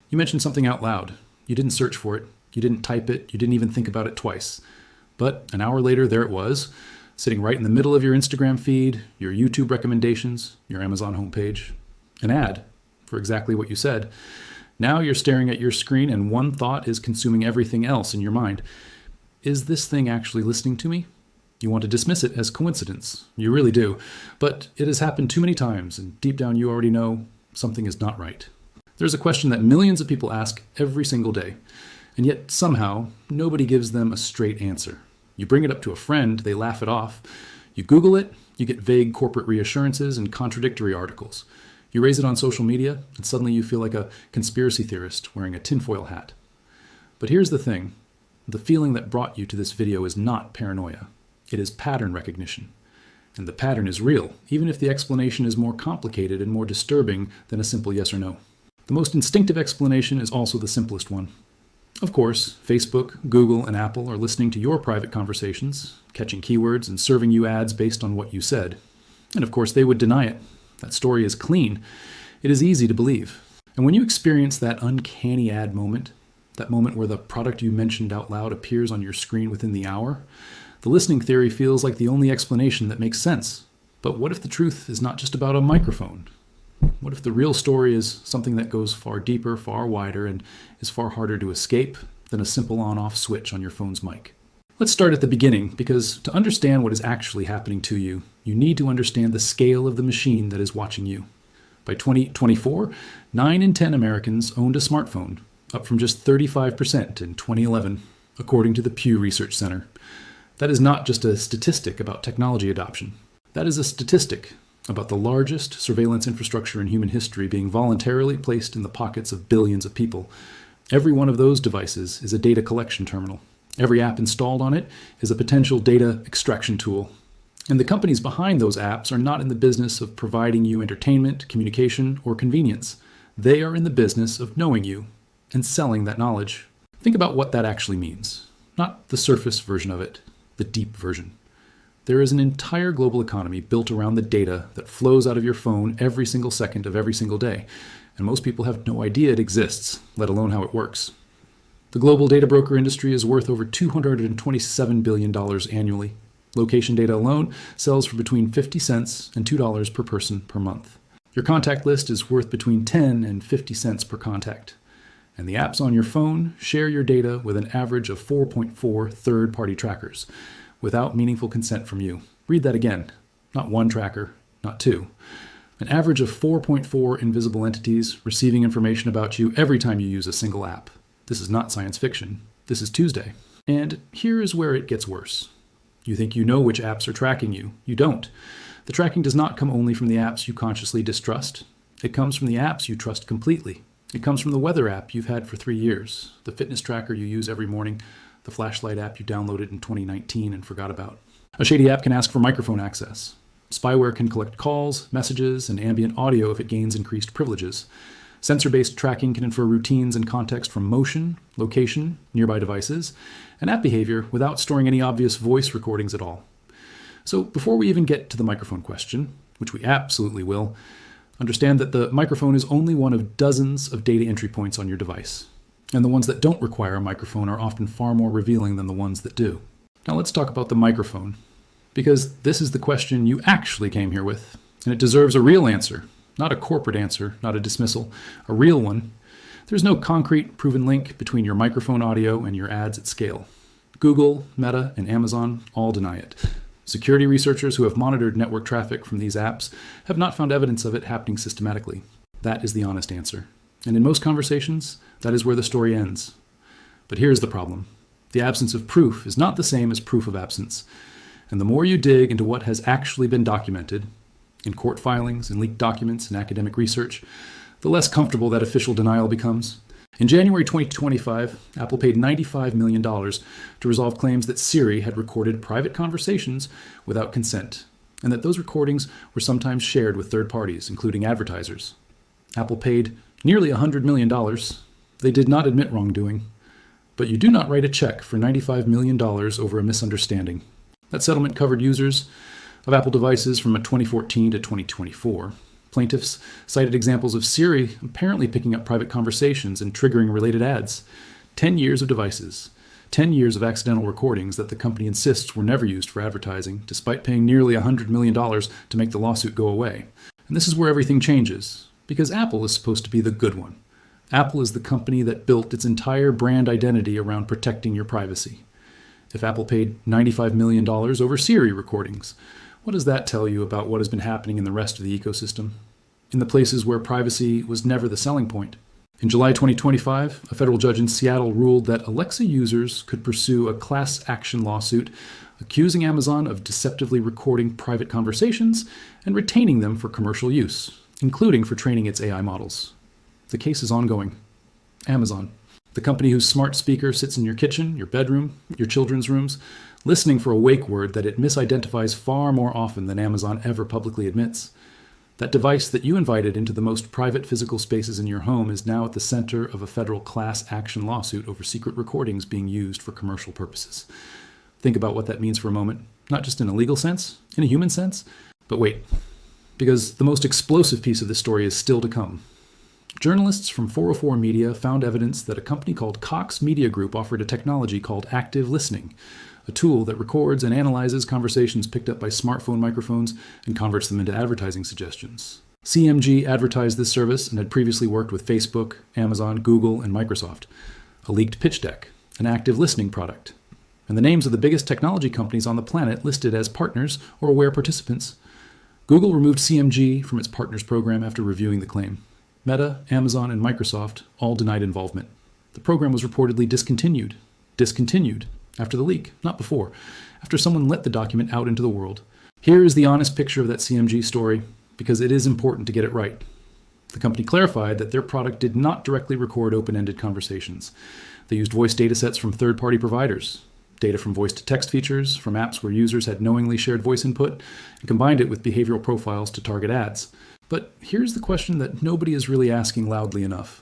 You mentioned something out loud. You didn't search for it. You didn't type it. You didn't even think about it twice. But an hour later, there it was, sitting right in the middle of your Instagram feed, your YouTube recommendations, your Amazon homepage. An ad for exactly what you said. Now you're staring at your screen and one thought is consuming everything else in your mind. Is this thing actually listening to me? You want to dismiss it as coincidence. You really do. But it has happened too many times, and deep down you already know something is not right. There's a question that millions of people ask every single day, and yet somehow nobody gives them a straight answer. You bring it up to a friend, they laugh it off. You Google it, you get vague corporate reassurances and contradictory articles. You raise it on social media, and suddenly you feel like a conspiracy theorist wearing a tinfoil hat. But here's the thing. The feeling that brought you to this video is not paranoia. It is pattern recognition. And the pattern is real, even if the explanation is more complicated and more disturbing than a simple yes or no. The most instinctive explanation is also the simplest one. Of course, Facebook, Google, and Apple are listening to your private conversations, catching keywords, and serving you ads based on what you said. And of course, they would deny it. That story is clean. It is easy to believe. And when you experience that uncanny ad moment, that moment where the product you mentioned out loud appears on your screen within the hour, the listening theory feels like the only explanation that makes sense. But what if the truth is not just about a microphone? What if the real story is something that goes far deeper, far wider, and is far harder to escape than a simple on-off switch on your phone's mic? Let's start at the beginning, because to understand what is actually happening to you, you need to understand the scale of the machine that is watching you. By 2024, 9 in 10 Americans owned a smartphone, up from just 35% in 2011, according to the Pew Research Center. That is not just a statistic about technology adoption. That is a statistic about the largest surveillance infrastructure in human history being voluntarily placed in the pockets of billions of people. Every one of those devices is a data collection terminal. Every app installed on it is a potential data extraction tool. And the companies behind those apps are not in the business of providing you entertainment, communication, or convenience. They are in the business of knowing you and selling that knowledge. Think about what that actually means. Not the surface version of it, the deep version. There is an entire global economy built around the data that flows out of your phone every single second of every single day. And most people have no idea it exists, let alone how it works. The global data broker industry is worth over $227 billion annually. Location data alone sells for between 50 cents and $2 per person per month. Your contact list is worth between 10 and 50 cents per contact. And the apps on your phone share your data with an average of 4.4 third-party trackers, without meaningful consent from you. Read that again. Not one tracker, not two. An average of 4.4 invisible entities receiving information about you every time you use a single app. This is not science fiction. This is Tuesday. And here is where it gets worse. You think you know which apps are tracking you. You don't. The tracking does not come only from the apps you consciously distrust. It comes from the apps you trust completely. It comes from the weather app you've had for 3 years, the fitness tracker you use every morning, the flashlight app you downloaded in 2019 and forgot about. A shady app can ask for microphone access. Spyware can collect calls, messages, and ambient audio if it gains increased privileges. Sensor-based tracking can infer routines and context from motion, location, nearby devices, and app behavior without storing any obvious voice recordings at all. So before we even get to the microphone question, which we absolutely will, understand that the microphone is only one of dozens of data entry points on your device. And the ones that don't require a microphone are often far more revealing than the ones that do. Now let's talk about the microphone, because this is the question you actually came here with, and it deserves a real answer, not a corporate answer, not a dismissal, a real one. There's no concrete, proven link between your microphone audio and your ads at scale. Google, Meta, and Amazon all deny it. Security researchers who have monitored network traffic from these apps have not found evidence of it happening systematically. That is the honest answer. And in most conversations, that is where the story ends. But here's the problem. The absence of proof is not the same as proof of absence. And the more you dig into what has actually been documented, in court filings, in leaked documents, and academic research, the less comfortable that official denial becomes. In January 2025, Apple paid $95 million to resolve claims that Siri had recorded private conversations without consent, and that those recordings were sometimes shared with third parties, including advertisers. Apple paid nearly $100 million. They did not admit wrongdoing. But you do not write a check for $95 million over a misunderstanding. That settlement covered users of Apple devices from 2014 to 2024, Plaintiffs cited examples of Siri apparently picking up private conversations and triggering related ads. 10 years of devices. 10 years of accidental recordings that the company insists were never used for advertising, despite paying nearly $100 million to make the lawsuit go away. And this is where everything changes, because Apple is supposed to be the good one. Apple is the company that built its entire brand identity around protecting your privacy. If Apple paid $95 million over Siri recordings, what does that tell you about what has been happening in the rest of the ecosystem? In the places where privacy was never the selling point. In July 2025, a federal judge in Seattle ruled that Alexa users could pursue a class action lawsuit accusing Amazon of deceptively recording private conversations and retaining them for commercial use, including for training its AI models. The case is ongoing. Amazon, the company whose smart speaker sits in your kitchen, your bedroom, your children's rooms, listening for a wake word that it misidentifies far more often than Amazon ever publicly admits. That device that you invited into the most private physical spaces in your home is now at the center of a federal class action lawsuit over secret recordings being used for commercial purposes. Think about what that means for a moment, not just in a legal sense, in a human sense. But wait, because the most explosive piece of this story is still to come. Journalists from 404 Media found evidence that a company called Cox Media Group offered a technology called active listening, a tool that records and analyzes conversations picked up by smartphone microphones and converts them into advertising suggestions. CMG advertised this service and had previously worked with Facebook, Amazon, Google, and Microsoft. A leaked pitch deck, an active listening product, and the names of the biggest technology companies on the planet listed as partners or aware participants. Google removed CMG from its partners program after reviewing the claim. Meta, Amazon, and Microsoft all denied involvement. The program was reportedly discontinued after the leak, not before, after someone let the document out into the world. Here is the honest picture of that CMG story, because it is important to get it right. The company clarified that their product did not directly record open-ended conversations. They used voice datasets from third-party providers, data from voice-to-text features, from apps where users had knowingly shared voice input, and combined it with behavioral profiles to target ads. But here's the question that nobody is really asking loudly enough.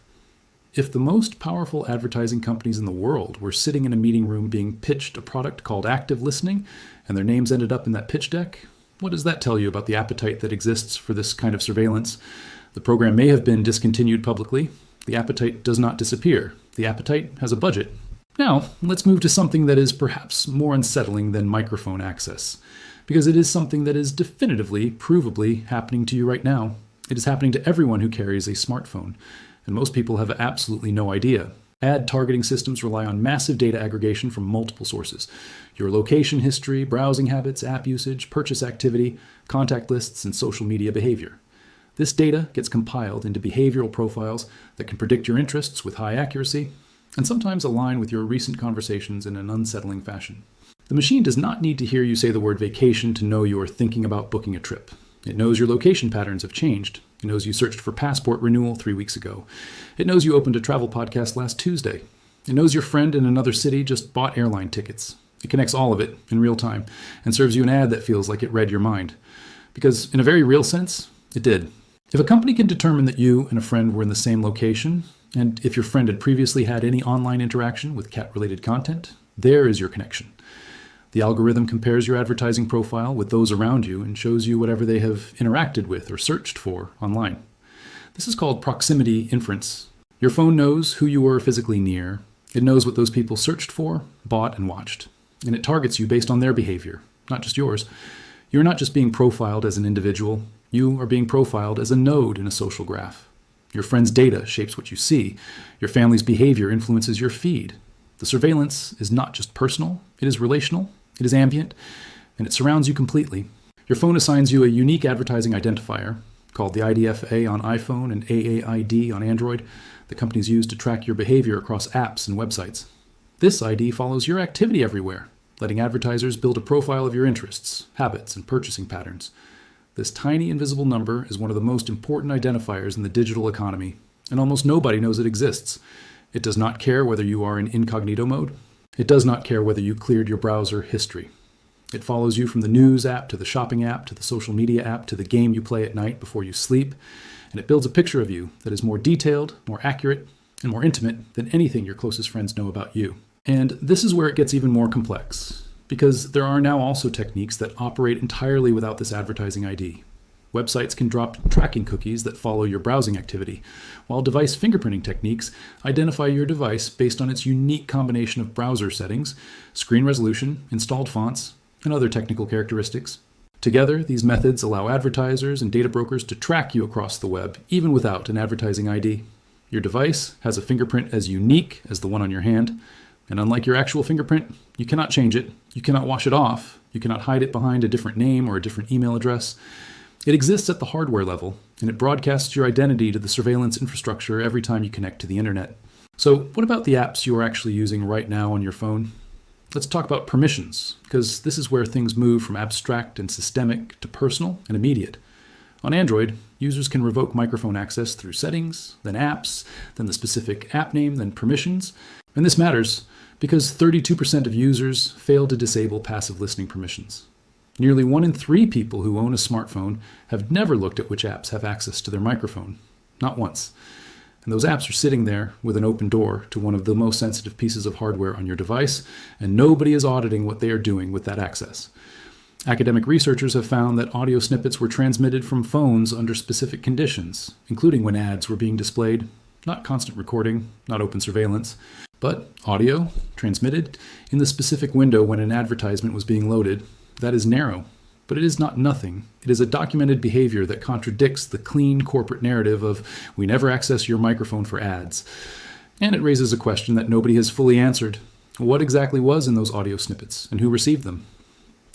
If the most powerful advertising companies in the world were sitting in a meeting room being pitched a product called active listening, and their names ended up in that pitch deck, what does that tell you about the appetite that exists for this kind of surveillance? The program may have been discontinued publicly. The appetite does not disappear. The appetite has a budget. Now, let's move to something that is perhaps more unsettling than microphone access, because it is something that is definitively, provably happening to you right now. It is happening to everyone who carries a smartphone, and most people have absolutely no idea. Ad targeting systems rely on massive data aggregation from multiple sources. Your location history, browsing habits, app usage, purchase activity, contact lists, and social media behavior. This data gets compiled into behavioral profiles that can predict your interests with high accuracy, and sometimes align with your recent conversations in an unsettling fashion. The machine does not need to hear you say the word vacation to know you are thinking about booking a trip. It knows your location patterns have changed. It knows you searched for passport renewal 3 weeks ago. It knows you opened a travel podcast last Tuesday. It knows your friend in another city just bought airline tickets. It connects all of it in real time and serves you an ad that feels like it read your mind. Because in a very real sense, it did. If a company can determine that you and a friend were in the same location, and if your friend had previously had any online interaction with cat-related content, there is your connection. The algorithm compares your advertising profile with those around you and shows you whatever they have interacted with or searched for online. This is called proximity inference. Your phone knows who you were physically near. It knows what those people searched for, bought, and watched. And it targets you based on their behavior, not just yours. You're not just being profiled as an individual. You are being profiled as a node in a social graph. Your friend's data shapes what you see. Your family's behavior influences your feed. The surveillance is not just personal, it is relational. It is ambient, and it surrounds you completely. Your phone assigns you a unique advertising identifier, called the IDFA on iPhone and AAID on Android, that companies use to track your behavior across apps and websites. This ID follows your activity everywhere, letting advertisers build a profile of your interests, habits, and purchasing patterns. This tiny invisible number is one of the most important identifiers in the digital economy, and almost nobody knows it exists. It does not care whether you are in incognito mode. It does not care whether you cleared your browser history. It follows you from the news app to the shopping app to the social media app to the game you play at night before you sleep, and it builds a picture of you that is more detailed, more accurate, and more intimate than anything your closest friends know about you. And this is where it gets even more complex, because there are now also techniques that operate entirely without this advertising ID, websites can drop tracking cookies that follow your browsing activity, while device fingerprinting techniques identify your device based on its unique combination of browser settings, screen resolution, installed fonts, and other technical characteristics. Together, these methods allow advertisers and data brokers to track you across the web, even without an advertising ID. Your device has a fingerprint as unique as the one on your hand, and unlike your actual fingerprint, you cannot change it, you cannot wash it off, you cannot hide it behind a different name or a different email address. It exists at the hardware level, and it broadcasts your identity to the surveillance infrastructure every time you connect to the internet. So what about the apps you are actually using right now on your phone? Let's talk about permissions, because this is where things move from abstract and systemic to personal and immediate. On Android, users can revoke microphone access through settings, then apps, then the specific app name, then permissions. And this matters because 32% of users fail to disable passive listening permissions. Nearly 1 in 3 people who own a smartphone have never looked at which apps have access to their microphone, not once. And those apps are sitting there with an open door to one of the most sensitive pieces of hardware on your device, and nobody is auditing what they are doing with that access. Academic researchers have found that audio snippets were transmitted from phones under specific conditions, including when ads were being displayed, not constant recording, not open surveillance, but audio transmitted in the specific window when an advertisement was being loaded. That is narrow, but it is not nothing. It is a documented behavior that contradicts the clean corporate narrative of we never access your microphone for ads. And it raises a question that nobody has fully answered. What exactly was in those audio snippets, and who received them?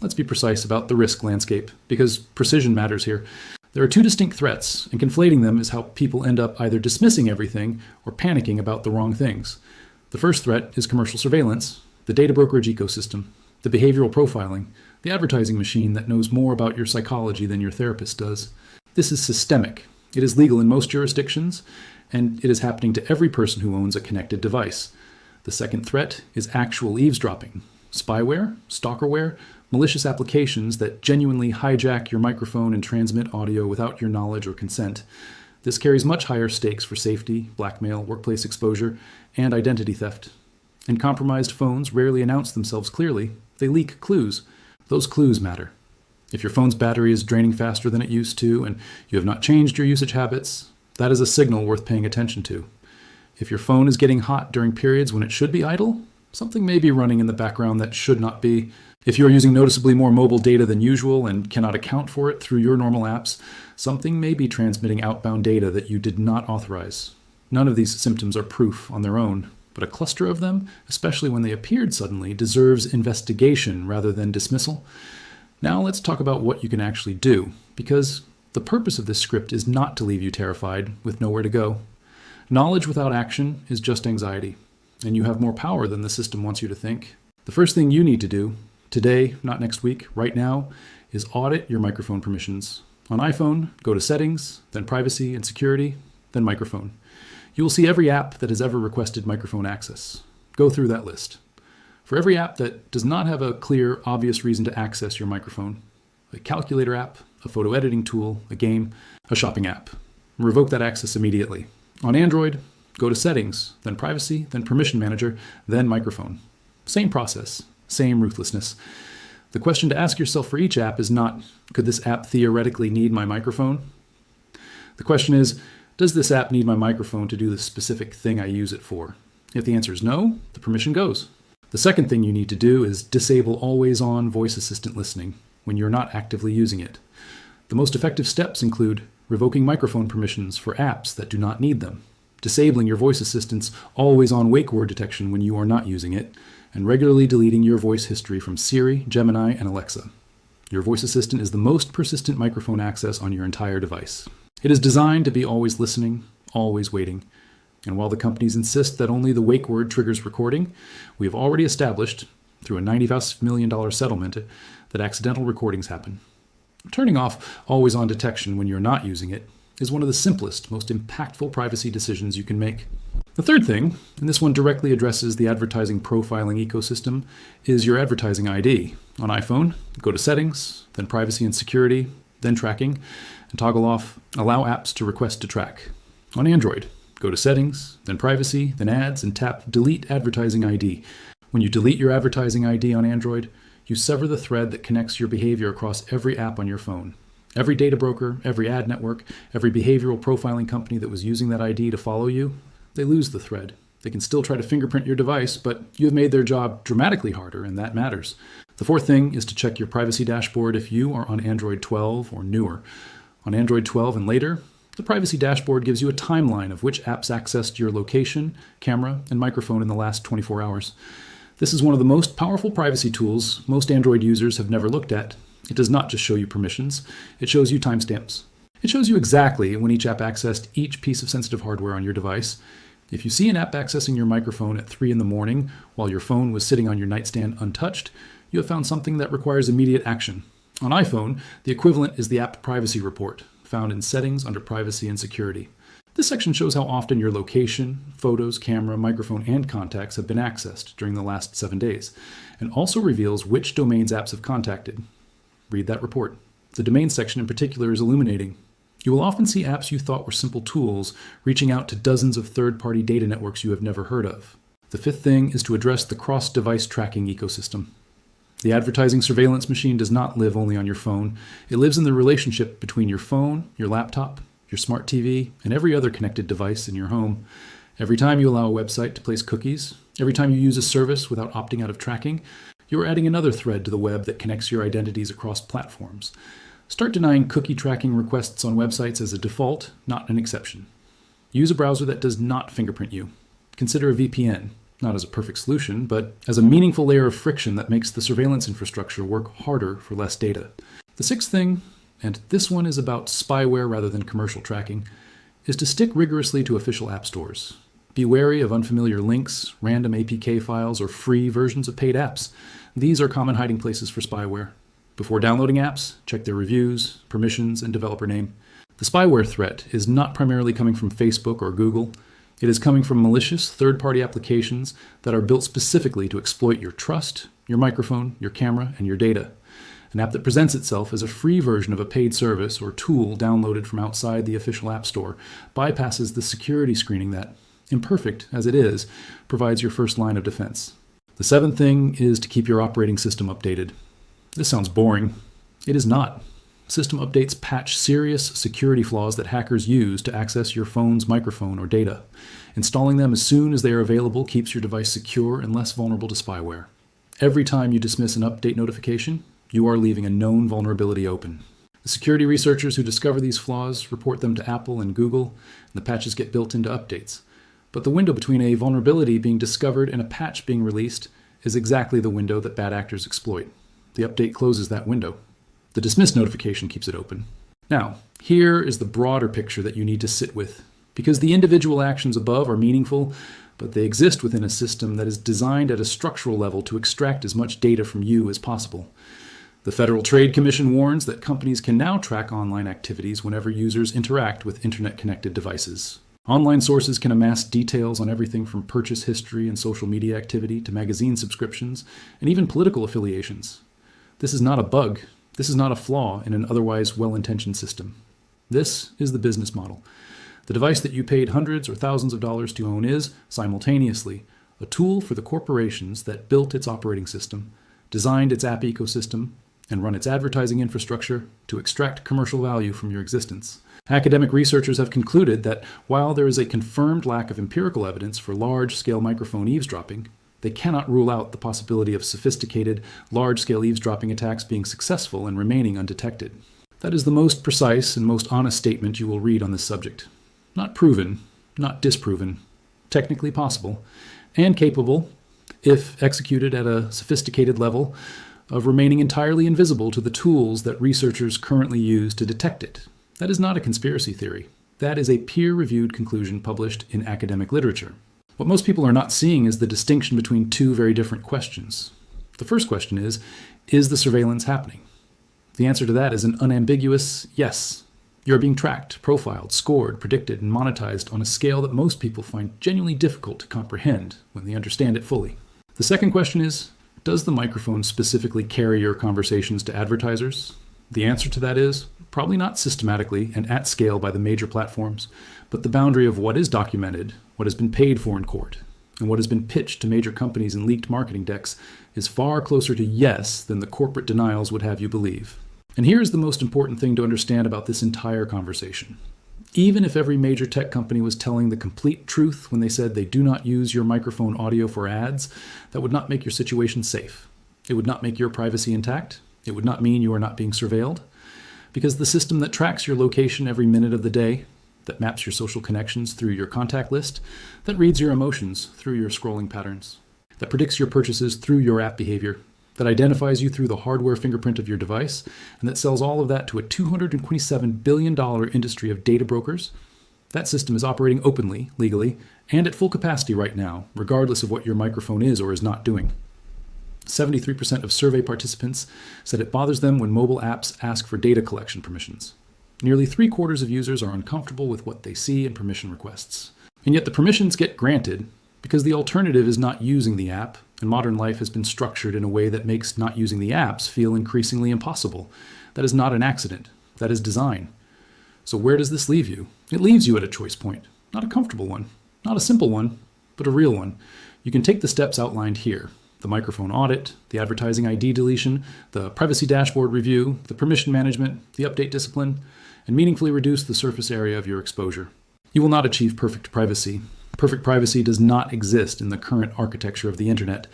Let's be precise about the risk landscape, because precision matters here. There are 2 distinct threats, and conflating them is how people end up either dismissing everything or panicking about the wrong things. The first threat is commercial surveillance, the data brokerage ecosystem, the behavioral profiling, the advertising machine that knows more about your psychology than your therapist does. This is systemic. It is legal in most jurisdictions, and it is happening to every person who owns a connected device. The second threat is actual eavesdropping, spyware, stalkerware, malicious applications that genuinely hijack your microphone and transmit audio without your knowledge or consent. This carries much higher stakes for safety, blackmail, workplace exposure, and identity theft. And compromised phones rarely announce themselves clearly. They leak clues. Those clues matter. If your phone's battery is draining faster than it used to, and you have not changed your usage habits, that is a signal worth paying attention to. If your phone is getting hot during periods when it should be idle, something may be running in the background that should not be. If you are using noticeably more mobile data than usual and cannot account for it through your normal apps, something may be transmitting outbound data that you did not authorize. None of these symptoms are proof on their own, but a cluster of them, especially when they appeared suddenly, deserves investigation rather than dismissal. Now let's talk about what you can actually do, because the purpose of this script is not to leave you terrified with nowhere to go. Knowledge without action is just anxiety, and you have more power than the system wants you to think. The first thing you need to do, today, not next week, right now, is audit your microphone permissions. On iPhone, go to Settings, then Privacy and Security, then Microphone. You will see every app that has ever requested microphone access. Go through that list. For every app that does not have a clear, obvious reason to access your microphone, a calculator app, a photo editing tool, a game, a shopping app, revoke that access immediately. On Android, go to Settings, then Privacy, then Permission Manager, then Microphone. Same process, same ruthlessness. The question to ask yourself for each app is not, could this app theoretically need my microphone? The question is, does this app need my microphone to do the specific thing I use it for? If the answer is no, the permission goes. The second thing you need to do is disable always-on voice assistant listening when you're not actively using it. The most effective steps include revoking microphone permissions for apps that do not need them, disabling your voice assistant's always-on wake word detection when you are not using it, and regularly deleting your voice history from Siri, Gemini, and Alexa. Your voice assistant is the most persistent microphone access on your entire device. It is designed to be always listening, always waiting. And while the companies insist that only the wake word triggers recording, we have already established, through a $95 million settlement, that accidental recordings happen. Turning off always-on detection when you're not using it is one of the simplest, most impactful privacy decisions you can make. The third thing, and this one directly addresses the advertising profiling ecosystem, is your advertising ID. On iPhone, go to Settings, then Privacy and Security, then Tracking, and toggle off Allow Apps to Request to Track. On Android, go to Settings, then Privacy, then Ads, and tap Delete Advertising ID. When you delete your advertising ID on Android, you sever the thread that connects your behavior across every app on your phone. Every data broker, every ad network, every behavioral profiling company that was using that ID to follow you, they lose the thread. They can still try to fingerprint your device, but you have made their job dramatically harder, and that matters. The fourth thing is to check your privacy dashboard if you are on Android 12 or newer. On Android 12 and later, the privacy dashboard gives you a timeline of which apps accessed your location, camera, and microphone in the last 24 hours. This is one of the most powerful privacy tools most Android users have never looked at. It does not just show you permissions, it shows you timestamps. It shows you exactly when each app accessed each piece of sensitive hardware on your device. If you see an app accessing your microphone at 3 in the morning while your phone was sitting on your nightstand untouched, you have found something that requires immediate action. On iPhone, the equivalent is the App Privacy Report, found in Settings under Privacy and Security. This section shows how often your location, photos, camera, microphone, and contacts have been accessed during the last 7 days, and also reveals which domains apps have contacted. Read that report. The domain section in particular is illuminating. You will often see apps you thought were simple tools reaching out to dozens of third-party data networks you have never heard of. The fifth thing is to address the cross-device tracking ecosystem. The advertising surveillance machine does not live only on your phone. It lives in the relationship between your phone, your laptop, your smart TV, and every other connected device in your home. Every time you allow a website to place cookies, every time you use a service without opting out of tracking, you are adding another thread to the web that connects your identities across platforms. Start denying cookie tracking requests on websites as a default, not an exception. Use a browser that does not fingerprint you. Consider a VPN, not as a perfect solution, but as a meaningful layer of friction that makes the surveillance infrastructure work harder for less data. The sixth thing, and this one is about spyware rather than commercial tracking, is to stick rigorously to official app stores. Be wary of unfamiliar links, random APK files, or free versions of paid apps. These are common hiding places for spyware. Before downloading apps, check their reviews, permissions, and developer name. The spyware threat is not primarily coming from Facebook or Google. It is coming from malicious third-party applications that are built specifically to exploit your trust, your microphone, your camera, and your data. An app that presents itself as a free version of a paid service or tool downloaded from outside the official app store bypasses the security screening that, imperfect as it is, provides your first line of defense. The seventh thing is to keep your operating system updated. This sounds boring. It is not. System updates patch serious security flaws that hackers use to access your phone's microphone or data. Installing them as soon as they are available keeps your device secure and less vulnerable to spyware. Every time you dismiss an update notification, you are leaving a known vulnerability open. The security researchers who discover these flaws report them to Apple and Google, and the patches get built into updates. But the window between a vulnerability being discovered and a patch being released is exactly the window that bad actors exploit. The update closes that window. The dismiss notification keeps it open. Now, here is the broader picture that you need to sit with, because the individual actions above are meaningful, but they exist within a system that is designed at a structural level to extract as much data from you as possible. The Federal Trade Commission warns that companies can now track online activities whenever users interact with internet-connected devices. Online sources can amass details on everything from purchase history and social media activity to magazine subscriptions and even political affiliations. This is not a bug. This is not a flaw in an otherwise well-intentioned system. This is the business model. The device that you paid hundreds or thousands of dollars to own is, simultaneously, a tool for the corporations that built its operating system, designed its app ecosystem, and run its advertising infrastructure to extract commercial value from your existence. Academic researchers have concluded that while there is a confirmed lack of empirical evidence for large-scale microphone eavesdropping, they cannot rule out the possibility of sophisticated, large-scale eavesdropping attacks being successful and remaining undetected. That is the most precise and most honest statement you will read on this subject. Not proven, not disproven, technically possible, and capable, if executed at a sophisticated level, of remaining entirely invisible to the tools that researchers currently use to detect it. That is not a conspiracy theory. That is a peer-reviewed conclusion published in academic literature. What most people are not seeing is the distinction between two very different questions. The first question is the surveillance happening? The answer to that is an unambiguous yes. You are being tracked, profiled, scored, predicted, and monetized on a scale that most people find genuinely difficult to comprehend when they understand it fully. The second question is, does the microphone specifically carry your conversations to advertisers? The answer to that is probably not systematically and at scale by the major platforms, but the boundary of what is documented, what has been paid for in court, and what has been pitched to major companies in leaked marketing decks is far closer to yes than the corporate denials would have you believe. And here's the most important thing to understand about this entire conversation. Even if every major tech company was telling the complete truth when they said they do not use your microphone audio for ads, that would not make your situation safe. It would not make your privacy intact. It would not mean you are not being surveilled. Because the system that tracks your location every minute of the day, that maps your social connections through your contact list, that reads your emotions through your scrolling patterns, that predicts your purchases through your app behavior, that identifies you through the hardware fingerprint of your device, and that sells all of that to a $227 billion industry of data brokers, that system is operating openly, legally, and at full capacity right now, regardless of what your microphone is or is not doing. 73% of survey participants said it bothers them when mobile apps ask for data collection permissions. Nearly 3/4 of users are uncomfortable with what they see in permission requests. And yet the permissions get granted because the alternative is not using the app, and modern life has been structured in a way that makes not using the apps feel increasingly impossible. That is not an accident. That is design. So where does this leave you? It leaves you at a choice point. Not a comfortable one, not a simple one, but a real one. You can take the steps outlined here: the microphone audit, the advertising ID deletion, the privacy dashboard review, the permission management, the update discipline, and meaningfully reduce the surface area of your exposure. You will not achieve perfect privacy. Perfect privacy does not exist in the current architecture of the internet,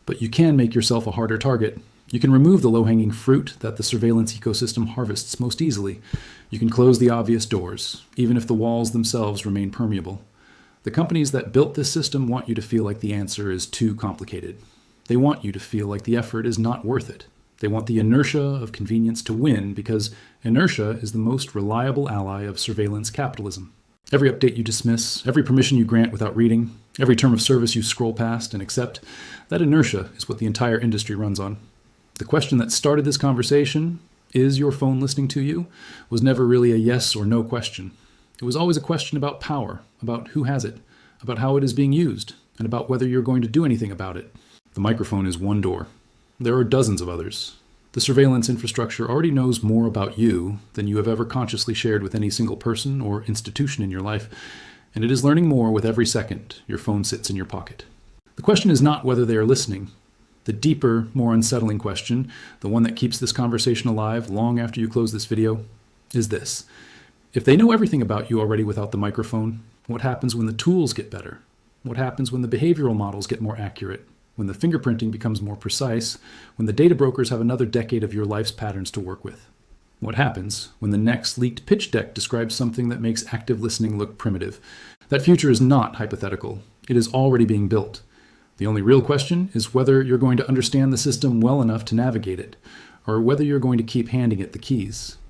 but you can make yourself a harder target. You can remove the low-hanging fruit that the surveillance ecosystem harvests most easily. You can close the obvious doors, even if the walls themselves remain permeable. The companies that built this system want you to feel like the answer is too complicated. They want you to feel like the effort is not worth it. They want the inertia of convenience to win because inertia is the most reliable ally of surveillance capitalism. Every update you dismiss, every permission you grant without reading, every term of service you scroll past and accept, that inertia is what the entire industry runs on. The question that started this conversation, is your phone listening to you, was never really a yes or no question. It was always a question about power, about who has it, about how it is being used, and about whether you're going to do anything about it. The microphone is one door. There are dozens of others. The surveillance infrastructure already knows more about you than you have ever consciously shared with any single person or institution in your life, and it is learning more with every second your phone sits in your pocket. The question is not whether they are listening. The deeper, more unsettling question, the one that keeps this conversation alive long after you close this video, is this. If they know everything about you already without the microphone, what happens when the tools get better? What happens when the behavioral models get more accurate? When the fingerprinting becomes more precise, when the data brokers have another decade of your life's patterns to work with? What happens when the next leaked pitch deck describes something that makes active listening look primitive? That future is not hypothetical. It is already being built. The only real question is whether you're going to understand the system well enough to navigate it, or whether you're going to keep handing it the keys.